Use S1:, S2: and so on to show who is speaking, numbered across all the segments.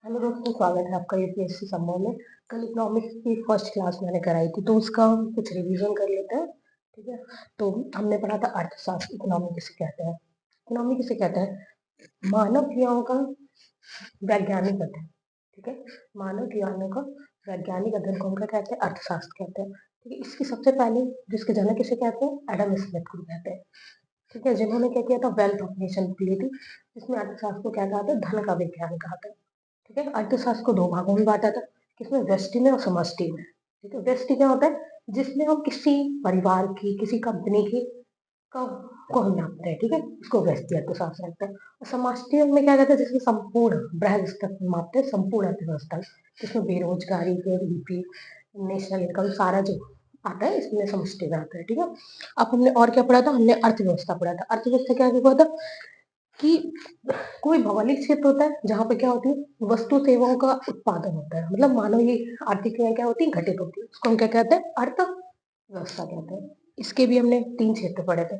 S1: Hello दोस्तों, स्वागत है आपका यूपीएससी संभव में। कल इकोनॉमिक्स की फर्स्ट क्लास मैंने कराई थी, तो उसका हम कुछ रिवीजन कर लेते हैं। ठीक है। तो हमने पढ़ा था अर्थशास्त्र। इकोनॉमी किसे कहते हैं? इकोनॉमी किसे कहते हैं? मानव क्रियाओं का वैज्ञानिक अध्ययन। ठीक है। मानव क्रियाओं का वैज्ञानिक अध्ययन कौन का कहते हैं? अर्थशास्त्र कहते हैं। ठीक है। इसकी सबसे पहले जिसके जनक किसे कहते हैं? एडम स्मिथ को कहते हैं। ठीक है। जिन्होंने क्या किया था? वेल्थ ऑफ नेशन बुक ली थी, जिसमें अर्थशास्त्र को क्या कहा था? धन का विज्ञान कहा था। ठीक है। अर्थशास्त्र को दो भागों में बांटा था, किसमें? व्यष्टि में और समष्टि में। ठीक है। व्यष्टि क्या होता है? जिसमें हम किसी परिवार की, किसी कंपनी की का को हम नापते हैं। ठीक है। इसको व्यष्टि अर्थशास्त्र कहते हैं। और समष्टि में क्या कहते हैं? जिसमें संपूर्ण बृहद स्तर पर मापते हैं, संपूर्ण अर्थव्यवस्था, जिसमें बेरोजगारी, जीडीपी, नेशनल इनकम सारा जो आता है इसमें समष्टि में आता है। ठीक है। अब हमने और क्या पढ़ा था? हमने अर्थव्यवस्था पढ़ा था। अर्थव्यवस्था क्या हुआ था कि कोई भौगोलिक क्षेत्र होता है जहाँ पे क्या होती है? वस्तु सेवाओं का उत्पादन होता है। मतलब मानो ये आर्थिक क्रियाएं क्या होती है? घटित होती है। उसको हम क्या कहते हैं? अर्थव्यवस्था कहते हैं। इसके भी हमने तीन क्षेत्र पढ़े थे: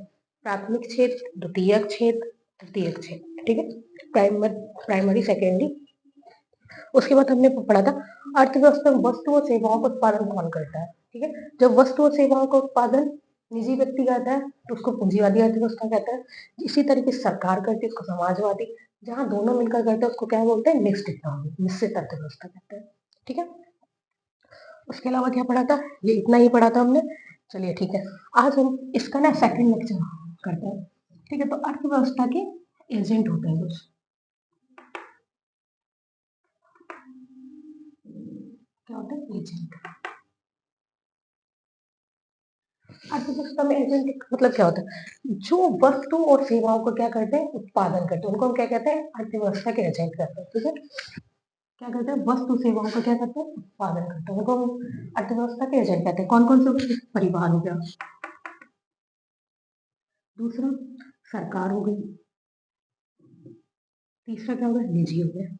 S1: प्राथमिक क्षेत्र, द्वितीयक क्षेत्र, तृतीयक क्षेत्र। ठीक है। Primary, secondary. उसके बाद हमने पढ़ा था अर्थव्यवस्था में वस्तु और सेवाओं का उत्पादन कौन करता है। ठीक है। जब वस्तु और सेवाओं का उत्पादन निजी व्यक्ति करता है तो उसको पूंजीवादी अर्थव्यवस्था कहता है। इसी तरीके से सरकार करती है, उसको समाजवादी। जहां दोनों मिलकर करते हैं उसको क्या बोलते हैं? मिक्स्ड इकोनॉमी, मिश्रित अर्थव्यवस्था कहते हैं। ठीक है। उसके अलावा क्या पढ़ा था? ये इतना ही पढ़ा था हमने। चलिए ठीक है। आज हम इसका ना सेकंड लेक्चर करते हैं। ठीक है। तो अर्थव्यवस्था के एजेंट होते हैं कुछ। क्या होते हैं? एजेंट। अर्थव्यवस्था में एजेंट मतलब क्या होता है? जो वस्तु और सेवाओं को क्या करते हैं? उत्पादन करते हैं, उनको हम क्या कहते हैं? अर्थव्यवस्था के एजेंट कहते हैं। ठीक है। क्या करते हैं? वस्तु सेवाओं को क्या करते हैं? उत्पादन करते हैं, उनको हम अर्थव्यवस्था के एजेंट कहते हैं। कौन कौन से हो गए? परिवहन हो गया, दूसरा सरकार हो गई, तीसरा क्या हो गया? निजी हो गया।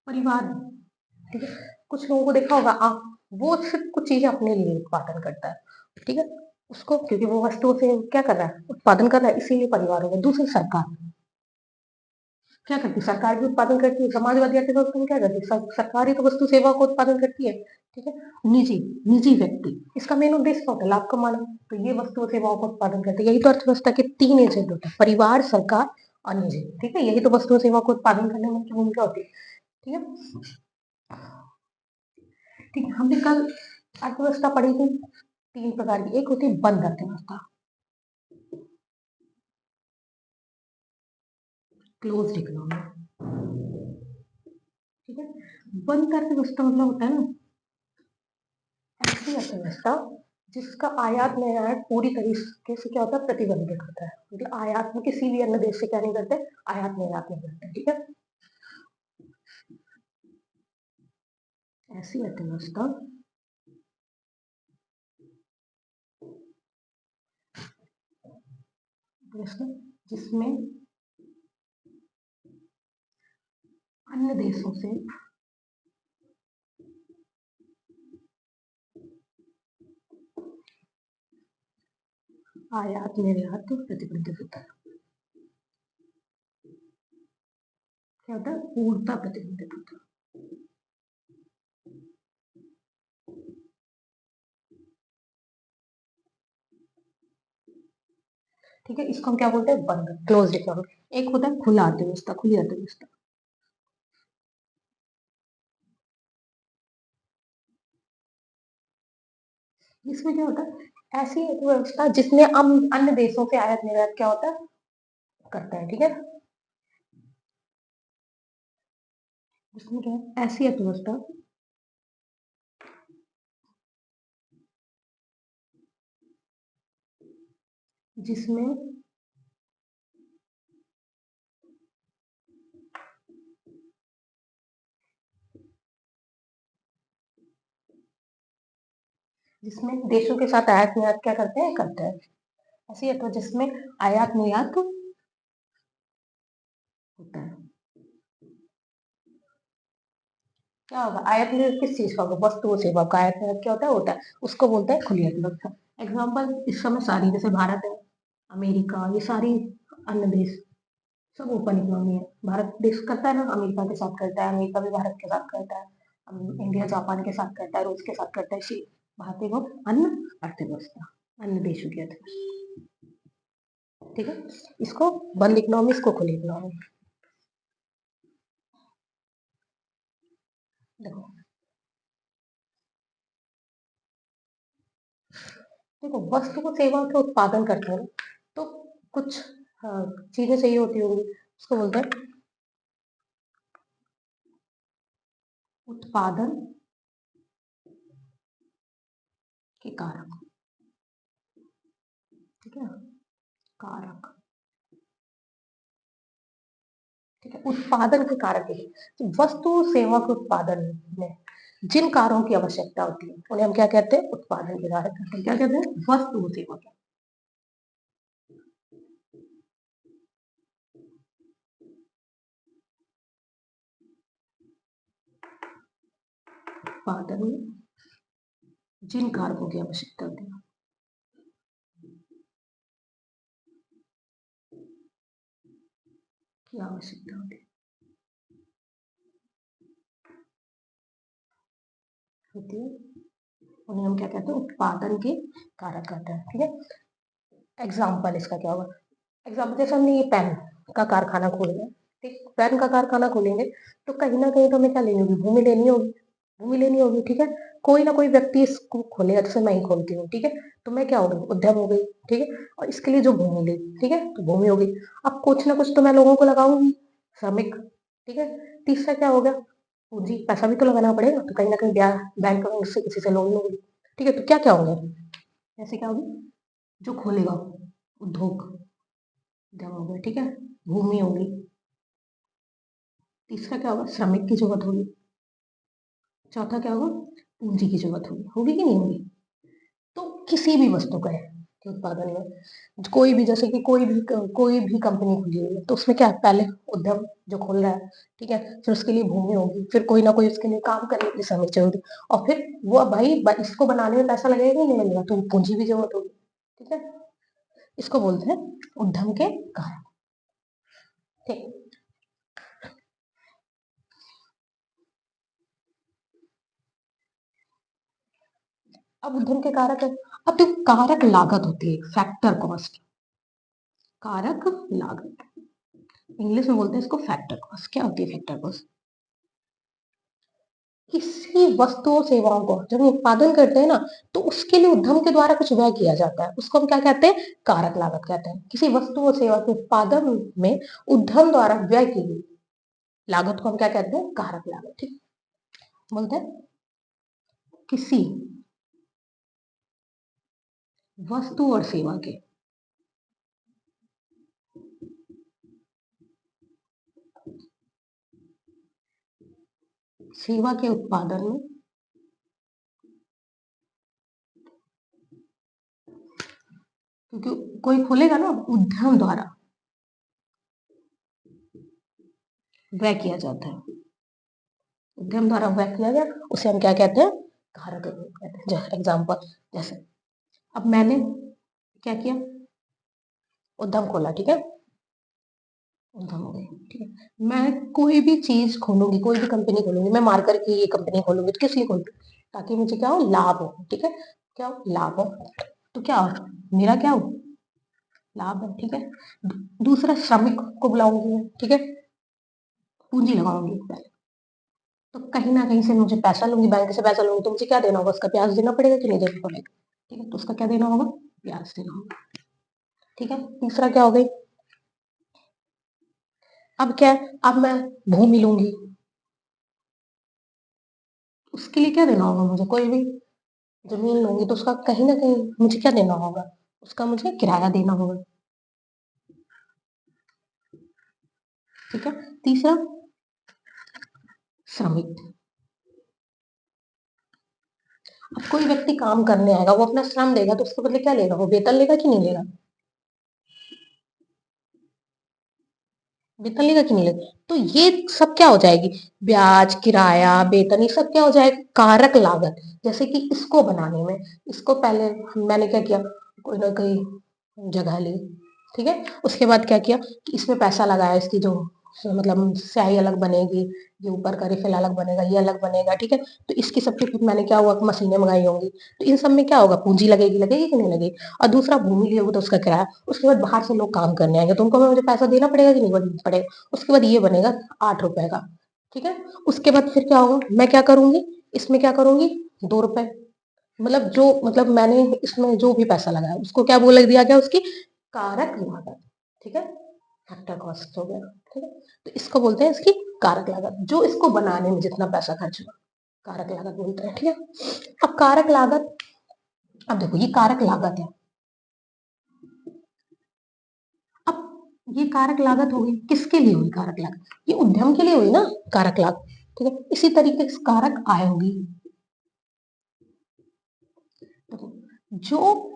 S1: परिवार, ठीक है। कुछ लोगों को देखा होगा आप, वो सिर्फ कुछ चीजें अपने लिए उत्पादन करता है। ठीक है। उसको क्योंकि वो वस्तुओं से क्या कर रहा है? उत्पादन कर रहा है, इसीलिए परिवार हो गया। दूसरी सरकार क्या करती है? सरकार भी उत्पादन करती है। समाजवादी अर्थव्यवस्था में क्या करती है? सरकार ही तो वस्तु सेवा को उत्पादन करती है। ठीक है। निजी, निजी व्यक्ति, इसका मेन उद्देश्य क्या होता है? लाभ कमाना। तो ये वस्तु सेवाओं का उत्पादन करते हैं। यही तो अर्थव्यवस्था के तीन एजेंट होते हैं: परिवार, सरकार और निजी। ठीक है। यही तो वस्तु सेवा को उत्पादन करने में भूमिका होती है। ठीक है। ठीक है। हमने कल अर्थव्यवस्था पढ़ी थी तीन प्रकार की। एक होती है बंद अर्थव्यवस्था, क्लोज्ड इकोनॉमी। ठीक है। बंद अर्थव्यवस्था मतलब होता है ना, ऐसी अर्थव्यवस्था जिसका आयात निर्यात पूरी तरीके से क्या होता है? प्रतिबंधित होता है। मतलब आयात में किसी भी अन्य देश से क्या नहीं करते? आयात निर्यात नहीं करते। ठीक है। ऐसी अर्थव्यवस्था जिसमें अन्य देशों से आयात निर्यात प्रतिबंधित होता है। क्या होता है? पूर्णता प्रतिबंधित होता है। ठीक है। इसको हम क्या बोलते हैं? बंद, क्लोज्ड इकोनॉमी। एक होता है खुला अर्थव्यवस्था, खुली अर्थव्यवस्था। इसमें क्या होता है? ऐसी अर्थव्यवस्था जिसमें हम अन्य देशों से आयात निर्यात क्या होता है? करता है। ठीक है। इसमें क्या है? ऐसी अर्थव्यवस्था जिसमें जिसमें देशों के साथ आयात निर्यात क्या करते हैं? करते हैं। ऐसी अर्थव्यवस्था जिसमें आयात निर्यात होता है। क्या होगा? आयात निर्यात किस चीज का होगा? वस्तु और सेवा का आयात निर्यात क्या होता है? उसको बोलते हैं खुली अर्थव्यवस्था। एग्जाम्पल इस समय सारी, जैसे भारत है, अमेरिका, ये सारी अन्य देश सब ओपन इकोनॉमी है। भारत देश करता है ना, अमेरिका के साथ करता है, अमेरिका भी भारत के साथ करता है, इंडिया जापान के साथ करता है, रूस के साथ करता है। भारतीय को अन्य अर्थव्यवस्था, अन्य देशों की अर्थव्यवस्था, ठीक है। इसको बंद इकोनॉमी, इसको खुली इकोनॉमी। देखो देखो वस्तु को सेवा का उत्पादन करते हैं तो कुछ चीजें चाहिए होती होंगी, उसको बोलते हैं उत्पादन के कारक, ठीक है, कारक, ठीक है। उत्पादन के कारक है तो वस्तु सेवा के उत्पादन में जिन कारों की आवश्यकता होती है उन्हें हम क्या कहते हैं, उत्पादन के कारक कहते हैं। क्या कहते हैं, वस्तु सेवा के उत्पादन में जिन कारकों की आवश्यकता होती है, की आवश्यकता होती है, उन्हें हम क्या कहते हैं, उत्पादन के कारक कहते हैं, ठीक है। एग्जाम्पल इसका क्या होगा, एग्जाम्पल जैसे हमने ये पेन का कारखाना खोल लिया, ठीक, पेन का कारखाना खोलेंगे तो कहीं ना कहीं तो हमें क्या लेनी होगी, भूमि लेनी होगी, भूमि लेनी होगी, ठीक है। कोई ना कोई व्यक्ति इसको खोलेगा, जैसे मैं ही खोलती हूँ, ठीक है, तो मैं क्या हो गई, उद्यम हो गई, ठीक है। और इसके लिए जो भूमि ली, ठीक है, तो भूमि हो गई। अब कुछ ना कुछ तो मैं लोगों को लगाऊंगी, श्रमिक, ठीक है। तीसरा क्या हो गया, पूंजी, पैसा भी तो लगाना पड़ेगा, तो कहीं ना कहीं बैंक से किसी से लोन लूंगी, ठीक है। तो क्या क्या होंगे, ऐसे क्या होगी, जो खोलेगा उद्योग, उद्यम हो गया, ठीक है, भूमि होगी। तीसरा क्या होगा, श्रमिक की जरूरत होगी। चौथा क्या होगा, पूंजी की जरूरत होगी, होगी कि नहीं होगी। तो किसी भी वस्तु का है के उत्पादन में कोई भी, जैसे कि कोई भी कंपनी खुली हुई है तो उसमें क्या है, पहले उद्यम जो खोल रहा है, ठीक है, फिर उसके लिए भूमि होगी, फिर कोई ना कोई उसके लिए काम करने के लिए श्रमिक चाहिए, और फिर वो भाई इसको बनाने में पैसा लगेगा कि नहीं लगेगा, तो पूंजी भी जरूरत होगी, ठीक है। इसको बोलते हैं उद्यम के कारक, ठीक। अब उद्यम के कारक है, अब तो कारक लागत होती है, फैक्टर कॉस्ट, कारक लागत, इंग्लिश में बोलते हैं इसको फैक्टर कॉस्ट। क्या होती है फैक्टर कॉस्ट, किसी वस्तु और सेवाओं को जब हम उत्पादन करते हैं ना, तो उसके लिए उद्यम के द्वारा कुछ व्यय किया जाता है, उसको हम क्या कहते हैं, कारक लागत कहते हैं। किसी वस्तु और सेवा के उत्पादन में उद्यम द्वारा व्यय की गई लागत को हम क्या कहते हैं, कारक लागत, ठीक। बोलते हैं किसी वस्तु और सेवा के सेवा के उत्पादन में क्योंकि कोई खोलेगा ना, उद्यम द्वारा व्यय किया जाता है, उद्यम द्वारा व्यय किया गया, उसे हम क्या कहते हैं, कारक कहते हैं। एग्जाम्पल जैसे अब मैंने क्या किया, उद्यम खोला, ठीक है, उद्यम हो गई, ठीक है। मैं कोई भी चीज खोलूंगी, कोई भी कंपनी खोलूंगी, मैं मार्कर की ये कंपनी खोलूंगी, तो किस लिए खोलूंगी, ताकि मुझे क्या हो, लाभ हो, ठीक है, क्या हो, लाभ हो, तो क्या हो, मेरा क्या हो, लाभ है, ठीक है। दूसरा, श्रमिक को बुलाऊंगी मैं, ठीक है, पूंजी लगाऊंगी पहले, तो कहीं ना कहीं से मुझे पैसा लूंगी, बैंक से पैसा लूंगी, तो मुझे क्या देना होगा, उसका ब्याज देना पड़ेगा कि नहीं देना पड़ेगा, ठीक है, तो उसका क्या देना होगा, ब्याज देना होगा, ठीक है। तीसरा क्या हो गई, अब क्या है, अब मैं भूमि लूंगी, उसके लिए क्या देना होगा, मुझे कोई भी जमीन लूंगी तो उसका कहीं ना कहीं मुझे क्या देना होगा, उसका मुझे किराया देना होगा, ठीक है। तीसरा, श्रमिक, अब कोई व्यक्ति काम करने आएगा, वो अपना श्रम देगा, तो उसके बदले क्या लेगा, वो वेतन लेगा कि नहीं लेगा, वेतन लेगा कि नहीं लेगा, तो ये सब क्या हो जाएगी, ब्याज, किराया, वेतन, ये सब क्या हो जाएगा, कारक लागत। जैसे कि इसको बनाने में, इसको पहले मैंने क्या किया, कोई ना कोई जगह ली, ठीक है। उसके बाद क्या किया कि इसमें पैसा लगाया, इसकी जो मतलब स्याही अलग बनेगी, ये ऊपर का रिफिल अलग बनेगा, ये अलग बनेगा, ठीक है। तो इसकी सबकी फिर मैंने क्या हुआ मशीनें मंगाई होंगी, तो इन सब में क्या होगा पूंजी लगेगी, लगेगी कि नहीं लगेगी। और दूसरा भूमि लिए होगी तो उसका किराया, उसके बाद बाहर से लोग काम करने आएंगे तो उनको मुझे पैसा देना पड़ेगा कि नहीं पड़ेगा। उसके बाद ये बनेगा 8 रुपए का, ठीक है। उसके बाद फिर क्या होगा, मैं क्या करूंगी, इसमें क्या करूंगी 2 रुपए, मतलब जो मतलब मैंने इसमें जो भी पैसा लगाया उसको क्या बोल दिया गया, उसकी कारक लागत, ठीक है। फैक्टर कॉस्ट हो गया, ठीक है। तो इसको बोलते हैं इसकी कारक लागत, जो इसको बनाने में जितना पैसा खर्च हुआ कारक लागत बोलते हैं, ठीक है। अब कारक लागत, अब देखो ये कारक लागत है। अब ये कारक लागत होगी, किसके लिए हुई कारक लागत, ये उद्यम के लिए हुई ना कारक लागत, ठीक है। इसी तरीके से कारक आय होगी, जो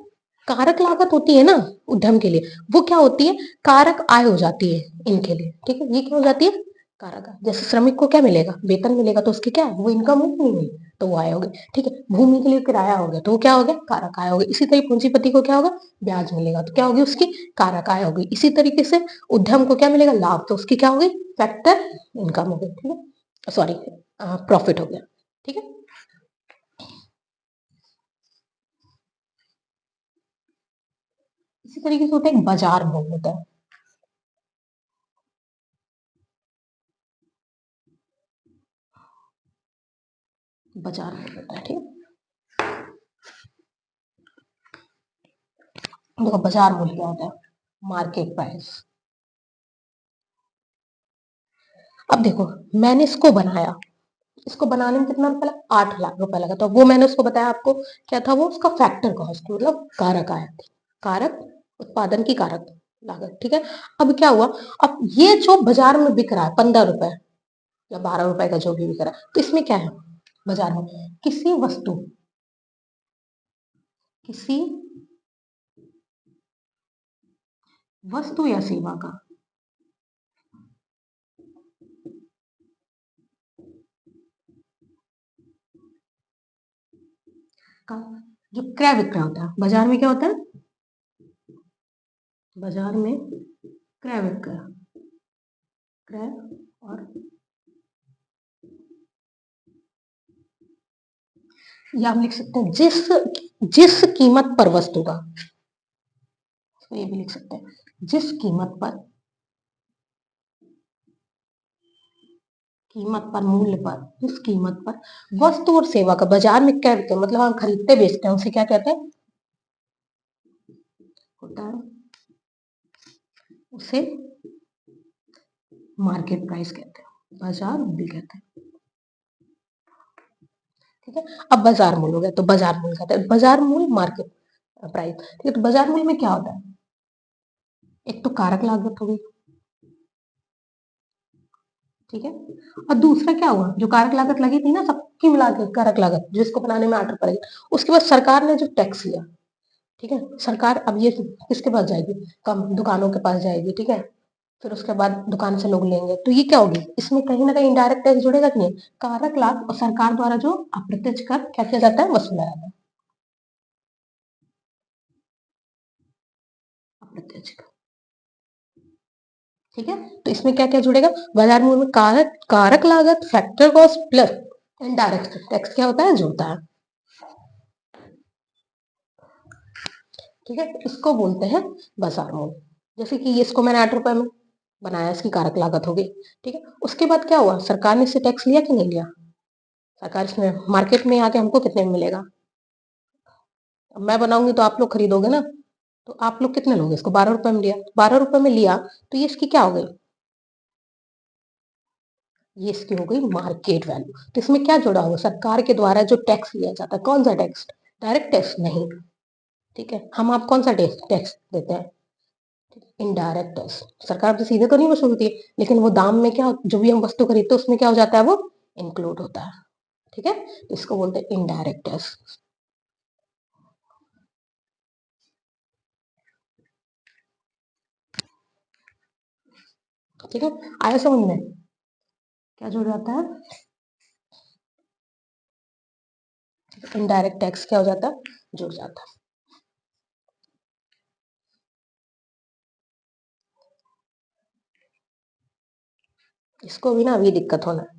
S1: कारक लागत होती है ना उद्यम के लिए, वो क्या होती है कारक आय हो जाती है इनके लिए, ठीक है। ये क्या हो जाती है कारक आय। जैसे श्रमिक को क्या मिलेगा, वेतन मिलेगा, तो उसकी क्या है वो इनकम हुई नहीं हुई, तो वो आय हो गई, ठीक है। भूमि के लिए किराया हो गया तो वो क्या हो गया कारक आय हो गई। इसी तरह पूंजीपति को क्या होगा ब्याज मिलेगा, तो क्या होगी उसकी कारक आय होगी। इसी तरीके से उद्यम को क्या मिलेगा लाभ, तो उसकी क्या होगी फैक्टर इनकम हो गई, ठीक है, सॉरी प्रॉफिट हो गया, ठीक है। इसी तरीके से होता है एक बाजार भाव होता है, बाजार मूल्य होता है, ठीक है। देखो बाजार मूल्य क्या होता है, मार्केट प्राइस। अब देखो मैंने इसको बनाया, इसको बनाने में कितना रुपया लगा 8 लाख रुपया लगा, तो वो मैंने उसको बताया आपको क्या था वो उसका फैक्टर कॉस्ट मतलब कारक आया, कारक उत्पादन की कारक लागत, ठीक है। अब क्या हुआ, अब ये जो बाजार में बिक रहा है 15 रुपए या 12 रुपए का जो भी बिक रहा है, तो इसमें क्या है बाजार में किसी वस्तु, किसी वस्तु या सेवा का जो क्रय विक्रय होता है बाजार में क्या होता है, बाजार में क्रय विक्रय, क्रय और या हम लिख सकते हैं जिस जिस कीमत पर वस्तु का, तो ये भी लिख सकते हैं जिस कीमत पर मूल्य पर इस कीमत पर वस्तु और सेवा का बाजार में क्या कहते हैं, मतलब हम खरीदते बेचते हैं उसे क्या कहते हैं, होता है उसे मार्केट प्राइस कहते हैं, बाजार मूल्य कहते हैं, ठीक है। अब बाजार मूल्य हो गया, तो बाजार मूल्य कहते हैं बाजार मूल्य मार्केट प्राइस, ठीक है। तो बाजार मूल्य में क्या होता है, एक तो कारक लागत होगी, ठीक है। और दूसरा क्या हुआ जो कारक लागत लगी थी ना सबकी मिला के कारक लागत जिसको बनाने में 8 रुपए लगे, उसके बाद सरकार ने जो टैक्स लिया, ठीक है। सरकार अब ये किसके पास जाएगी, कम दुकानों के पास जाएगी, ठीक है। फिर उसके बाद दुकान से लोग लेंगे तो ये क्या होगी, इसमें कहीं ना कहीं इनडायरेक्ट टैक्स जुड़ेगा कि नहीं, कारक लाभ और सरकार द्वारा जो अप्रत्यक्ष कर क्या किया जाता है वसूला जाता है, अप्रत्यक्ष कर, ठीक है। तो इसमें क्या क्या जुड़ेगा बाजार मूल्य में कारक कारक लागत factor cost plus indirect tax क्या होता है जुड़ता है, ठीक है। तो इसको बोलते हैं बाजार मूल्य। जैसे कि इसको मैंने 8 रुपए में बनाया, इसकी कारक लागत हो गई, ठीक है। उसके बाद क्या हुआ सरकार ने इससे टैक्स लिया कि नहीं लिया, सरकार इसमें मार्केट में आके हमको कितने में मिलेगा, अब मैं बनाऊंगी तो आप लोग खरीदोगे ना, तो आप लोग कितने लोगे इसको 12 रुपए में लिया, 12 रुपए में लिया तो ये इसकी क्या हो गई, ये इसकी हो गई मार्केट वैल्यू। तो इसमें क्या जुड़ा हुआ सरकार के द्वारा जो टैक्स लिया जाता है, कौन सा टैक्स, डायरेक्ट टैक्स नहीं, ठीक है। हम आप कौन सा टैक्स टैक्स देते हैं, इनडायरेक्ट टैक्स, सरकार से सीधे तो नहीं वसूलती है लेकिन वो दाम में क्या जो भी हम वस्तु खरीदते हैं उसमें क्या हो जाता है वो इंक्लूड होता है, ठीक है। तो इसको बोलते हैं इनडायरेक्ट टैक्स, ठीक है। आया समझ में क्या जुड़ जाता है, इनडायरेक्ट टैक्स क्या हो जाता है जुड़ जाता है। इसको भी ना अभी दिक्कत होना है।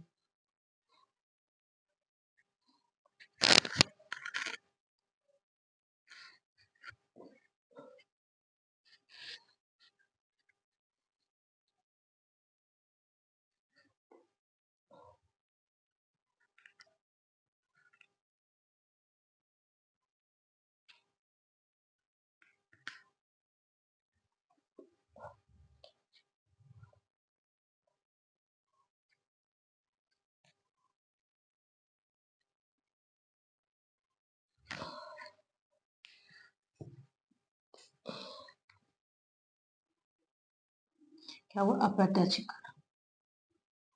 S1: क्या हुआ? अप्रत्यक्ष कर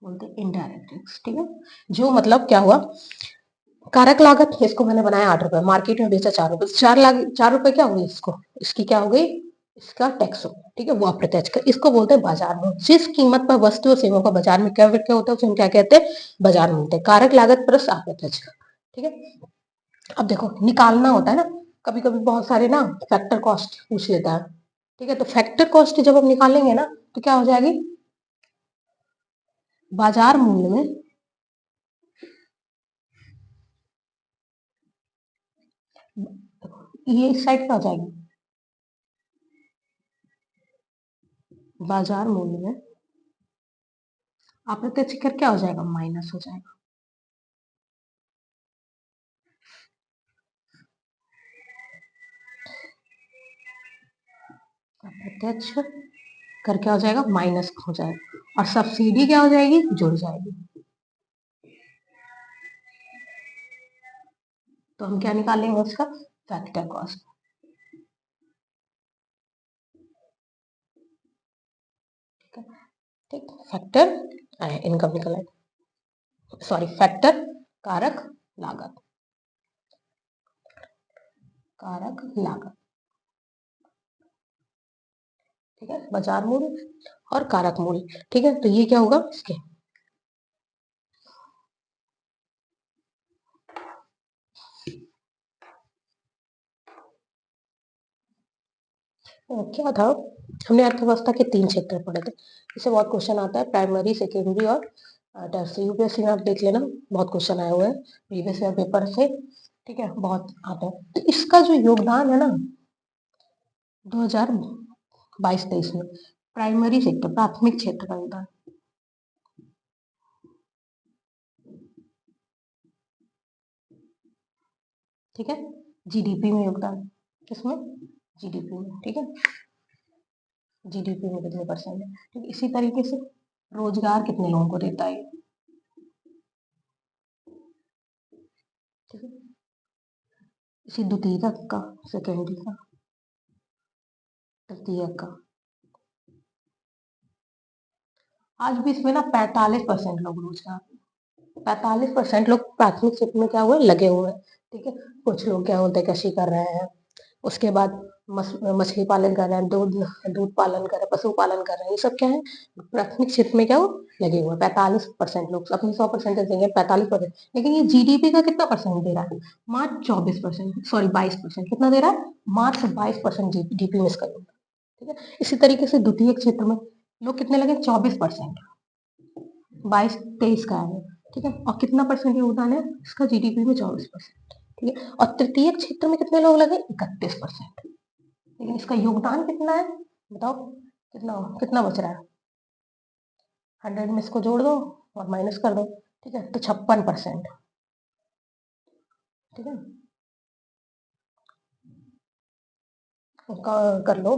S1: बोलते इनडायरेक्ट टैक्स। ठीक है, जो मतलब क्या हुआ, कारक लागत इसको मैंने बनाया 8 रुपए, मार्केट में बेचा 4 रुपए, 4 रुपए क्या हुई, इसको इसकी क्या हो गई, इसका टैक्स हो गया। ठीक है, वो अप्रत्यक्ष कर, इसको बोलते हैं बाजार मूल्य। जिस कीमत पर वस्तु और सेवा का बाजार में क्या क्या होता है उसे हम क्या कहते हैं, बाजार मूल्य। कारक लागत प्लस अप्रत्यक्ष कर। ठीक है, अब देखो निकालना होता है ना, कभी कभी बहुत सारे ना फैक्टर कॉस्ट पूछ लेता है। ठीक है, तो फैक्टर कॉस्ट जब हम निकालेंगे ना तो क्या हो जाएगी, बाजार मूल्य में ये इस साइड क्या हो जाएगी, बाजार मूल्य में अप्रत्यक्ष कर क्या हो जाएगा, माइनस हो जाएगा। अप्रत्यक्ष कर क्या हो जाएगा, माइनस हो जाएगा, और सब्सिडी क्या हो जाएगी, जुड़ जाएगी। तो हम क्या निकालेंगे उसका, फैक्टर कॉस्ट। ठीक है, ठीक, फैक्टर इनकम निकल आएगा, सॉरी फैक्टर कारक लागत, कारक लागत। ठीक है, बाजार मूल्य और कारक मूल्य। ठीक है, तो ये क्या होगा इसके, क्या था, हमने अर्थव्यवस्था के 3 क्षेत्र पढ़े थे। इससे बहुत क्वेश्चन आता है, प्राइमरी, सेकेंडरी और टर्सरी। यूपीएससी में आप देख लेना, बहुत क्वेश्चन आए हुए हैं प्रीवियस ईयर पेपर से। ठीक है, बहुत आता है। तो इसका जो योगदान है ना 2022-23 में, प्राइमरी सेक्टर प्राथमिक क्षेत्र का योगदान, ठीक है, जीडीपी में योगदान, किसमें, जीडीपी में। ठीक है, जीडीपी में कितने परसेंट है। ठीक है, इसी तरीके से रोजगार कितने लोगों को देता है। ठीक है, इसी द्वितीयक का, सेकेंडरी का, तृतीयक का। आज भी इसमें ना 45% लोग रोजगार, 45% लोग प्राथमिक क्षेत्र में क्या हुए, लगे हुए हैं। ठीक है, कुछ लोग क्या होते हैं, कृषि कर रहे हैं, उसके बाद मछली पालन कर रहे हैं, दूध दूध पालन कर रहे हैं, पशु पालन कर रहे हैं, ये सब क्या है, प्राथमिक क्षेत्र में क्या हो, लगे हुए हैं। 45% लोग, अपनी 100% देंगे 45%, लेकिन ये जीडीपी का कितना परसेंट दे रहा है, मात्र 24%, सॉरी 22%, कितना दे रहा है, मात्र 22% जीडीपी में इसका योगदान। ठीक है, इसी तरीके से द्वितीय क्षेत्र में लोग कितने लगे, 24%, 22-23 का है। ठीक है, और कितना परसेंट योगदान है इसका जीडीपी में, 24%। ठीक है, और तृतीय क्षेत्र में कितने लोग लगे, 31%। लेकिन इसका योगदान कितना है, बताओ, कितना कितना बच रहा है, 100 में इसको जोड़ दो और माइनस कर दो। ठीक है, तो 56%। ठीक है, कर लो,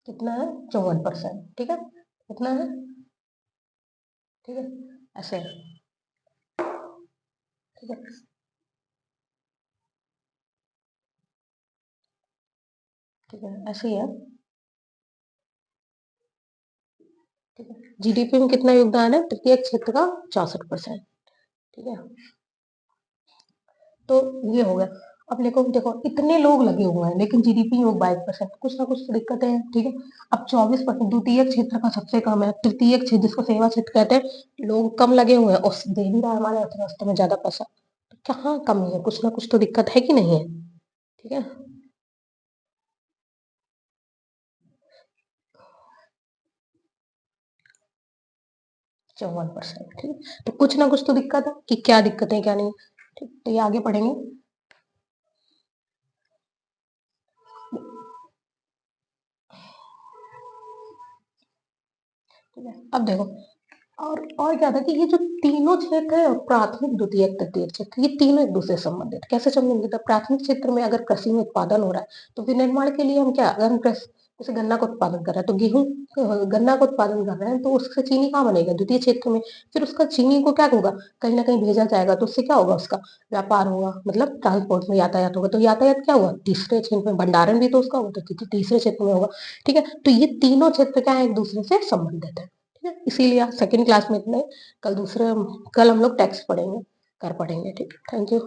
S1: कितना है, 54%। ठीक है, कितना है, ठीक है, ऐसे। ठीक है, ठीक है, ऐसे ही है। ठीक है, जीडीपी में कितना योगदान है, तृतीय क्षेत्र का 64%। ठीक है, तो ये हो गया। अब देखो देखो इतने लोग लगे हुए हैं लेकिन जीडीपी योग 22%, कुछ ना कुछ तो दिक्कत है। ठीक है, अब 24% द्वितीय क्षेत्र का सबसे कम है, तृतीय क्षेत्र जिसको सेवा क्षेत्र कहते हैं, लोग कम लगे हुए हैं और दे भी रहा है हमारे अर्थव्यवस्था में ज्यादा पैसा। तो कहाँ कमी है, कुछ ना कुछ तो दिक्कत है कि नहीं है। ठीक है, 54%। ठीक है, तो कुछ ना कुछ तो दिक्कत है कि क्या दिक्कत है क्या नहीं। ठीक, तो ये आगे पढ़ेंगे। ठीक है, अब देखो और क्या था कि ये जो तीनों क्षेत्र है, प्राथमिक, द्वितीयक, तृतीयक क्षेत्र, ये तीनों एक दूसरे से संबंधित। कैसे समझेंगे? तो प्राथमिक क्षेत्र में अगर कृषि में उत्पादन हो रहा है, तो विनिर्माण के लिए हम क्या, अगर हम जैसे गन्ना का उत्पादन कर रहे हैं, तो गेहूं गन्ना का उत्पादन कर रहे हैं, तो उससे चीनी कहाँ बनेगा? द्वितीय क्षेत्र में। फिर उसका चीनी को क्या होगा, कहीं ना कहीं भेजा जाएगा, तो उससे क्या होगा, उसका व्यापार होगा, मतलब ट्रांसपोर्ट में यातायात होगा। तो यातायात क्या हुआ, तीसरे क्षेत्र में। भंडारण भी तो उसका होगा, तो तीसरे क्षेत्र में होगा। ठीक है, तो ये तीनों क्षेत्र क्या है, एक दूसरे से संबंधित है। ठीक है, इसीलिए सेकंड क्लास में इतने, कल हम लोग टेक्स्ट पढ़ेंगे, कर पढ़ेंगे। ठीक, थैंक यू।